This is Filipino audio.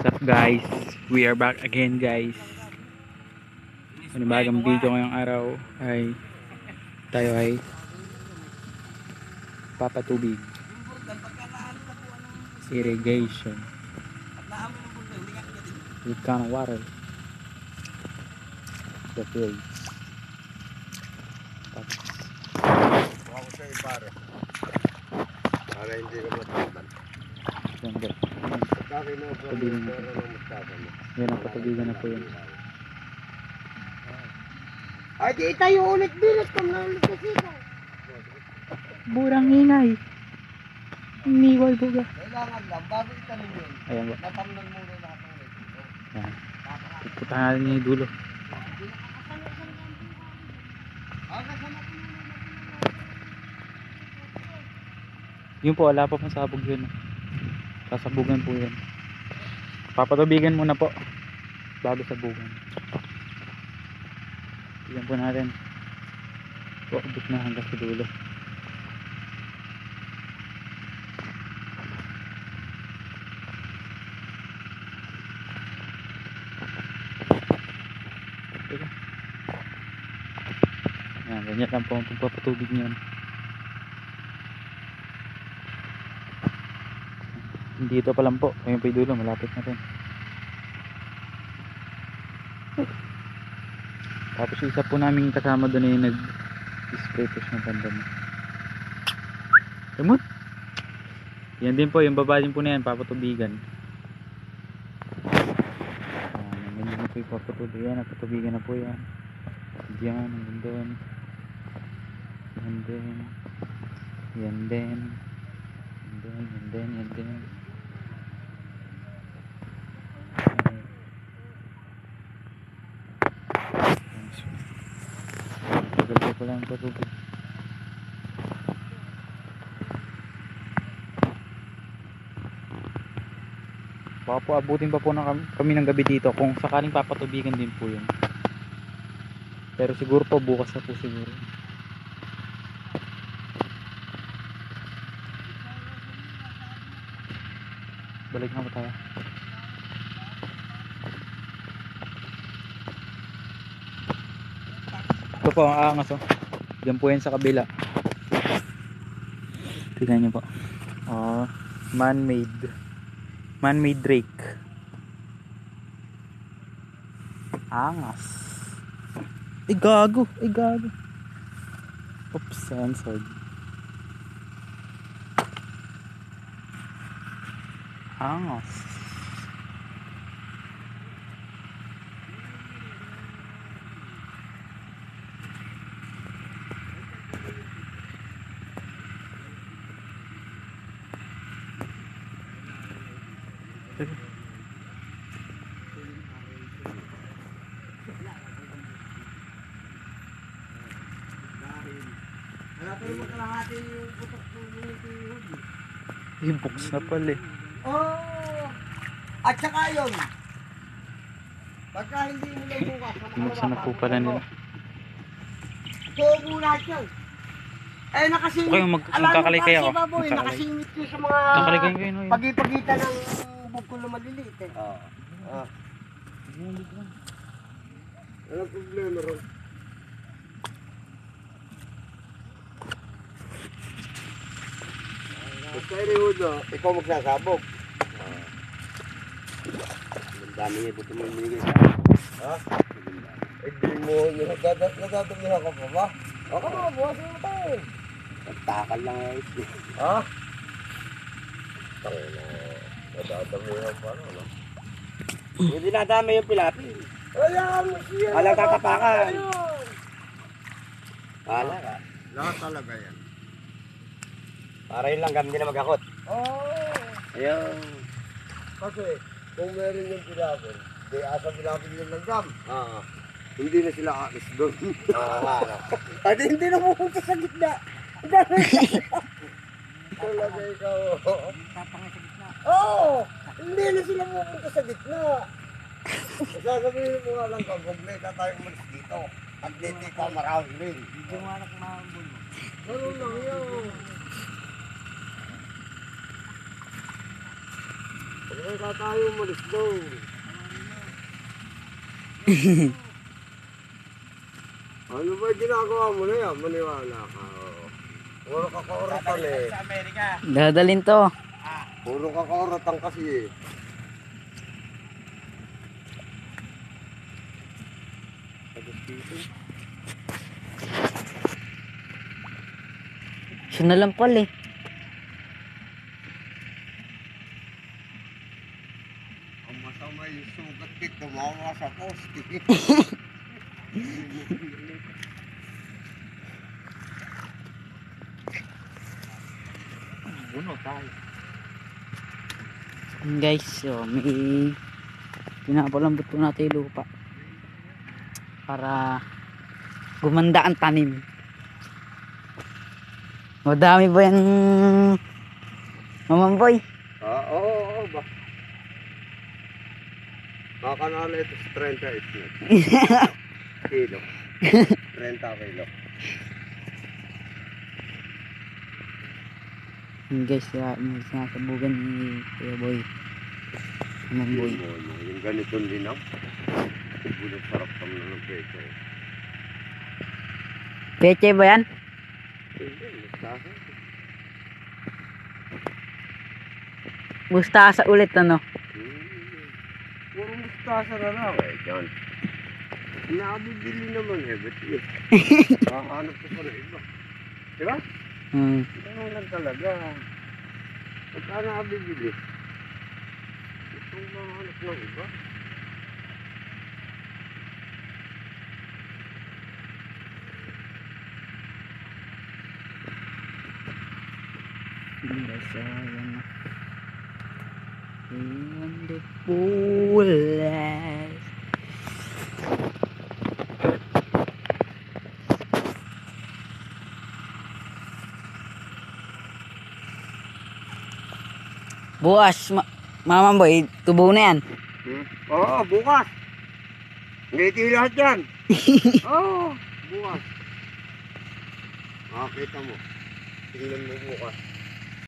What's up guys? We are back again guys. Panibagong video ngayong araw ay tayo ay papatubig. Irrigation. With can of water. The field. Ako sa ipare. Para hindi ka matuban. Ganda. Patubigan na po. Yan ang patubigan na po yun. Ay, di tayo ulit bilat kung naulit kasi ito. Burang ingay. Iniwal buga. Kailangan lang, bago itanim yun. Ayan ba? Natamnan muna lahat ng ito. Yan. Pupuntahan natin yung dulo. Yun po, wala pa pong sabog yun. Sasabugan po yun. Papatubigan muna po bago sabugan. Tignan po natin. Ubus na hanggang sa dulo. Ayan, ganyan lang po ang pagpapatubig niyan. Dito pa lang po, ayun pa yung dulo, malapit na rin. Tapos isa po namin kasama doon ay nag-spray po siya ng pandami. Tumot! Yan din po, yung baba din po na yan, papatubigan. Ganyan na po yung papatubigan, napatubigan na po yan. Diyan, hanggang doon. Yan din. Yan din. Yan din, yan din, yan din. Tagal ko lang patubig. Baka po abutin pa po kami ng gabi dito kung sakaling papatubigan din po yun. Pero siguro po bukas na po siguro. Balik na po tayo. Ito po ang angas oh. Diyan po yan sa kabila. Tignan nyo po. Oh, man-made drake. Angas. Gago. Oops, censored. Angas. Yung box na pala eh. Oh! At saka yun. Pagka hindi mo lang bukas. Buksan na po pala nila. Tubo lahat yun. Eh nakasingit. Okay, magkakalikay ako. Nakasingit yun sa mga Kakalikay ko yun. pagipagitan ng bukol na maliliit eh. Walang problema ron. Basta irihudo, ikaw magsasabog. Ang dami niya buto mo yung binigay sa akin. Ha? Hindi mo, nadadamihan ka pa ba? Ako na, buwasin mo tayo. Pagtakal lang ay isip. Ha? Tayo na, nadadamihan pa no? Hindi nadami yung pilapil. Ayan mo siya. Alang tatapakan. Pala ka. Lahat talaga yan. Para yun lang, gamit na magkakot. Oh. Ayun. Kasi, kung meron yung pilapil, di asa pilapil yung langgam. Hindi na sila aalis doon. At hindi na pupunta sa gitna. Talaga ikaw. Tatangay sa gitna. Oo! Hindi na sila pupunta sa gitna. Sasabihin mo nga lang kung kumpleta tayo umalis dito. At dito ka marami rin. Hindi mo anak mahambol mo. Ganun lang yun. Kaya tayo umalis daw. Ano ba ginagawa mo na yan? Maniwala ka. Puro kakauratan eh. Sa Amerika. Dadalin to. Puro kakauratan kasi eh. Siya na lang pala eh. Ang masama yung sugat kit, tumawa sa poste. Buno tayo. Guys, so may pinapalambot po natin yung lupa para gumanda ang tanim. Madami ba yan, Mamang Boy? Oo, ba? Makanala ito sa 30 kilo. 30 kilo. Yung guys, may sinasabugan ni Kuya Boy. Mamang Boy. Yung ganitong linang. Bulot sarap kami ng pecho. Peche ba yan? Hindi, mustasa. Mustasa ulit ano? Puro mustasa na lang. Eh, dyan. Nakabibili naman eh, ba't yun? Nakahanap ko pa na iba. Diba? Ganun lang talaga. Pagka nakabibili, itong mahanap ng iba. Guys, so yan na. Wonderful life. Bukas, Mamang Boy, tubo na yan. Oo, bukas. Ngiti lahat yan. Oo, bukas. Makakita mo. Tingnan mo bukas.